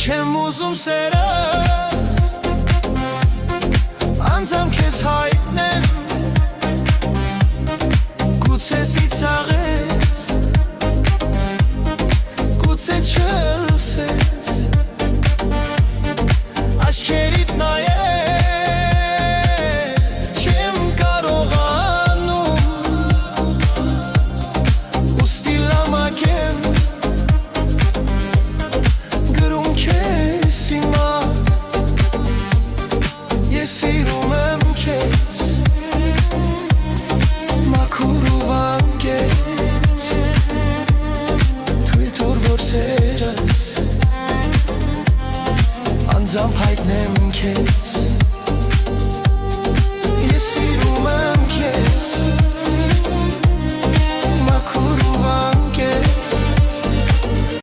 Չեմ ուզում սերս անձամ քեզ հայտնեմ Գուցե ծիծաղես Գուցե չլսես Աչքերիդ նայել Չեմ կարողանում Ուստի լամակեմ Գրում քեզ հիմա Ես սիրում եմ քեզ Մաքուր ու վանգեց Թույլ տուր որ սերս Անձամբ հայտնեմ քեզ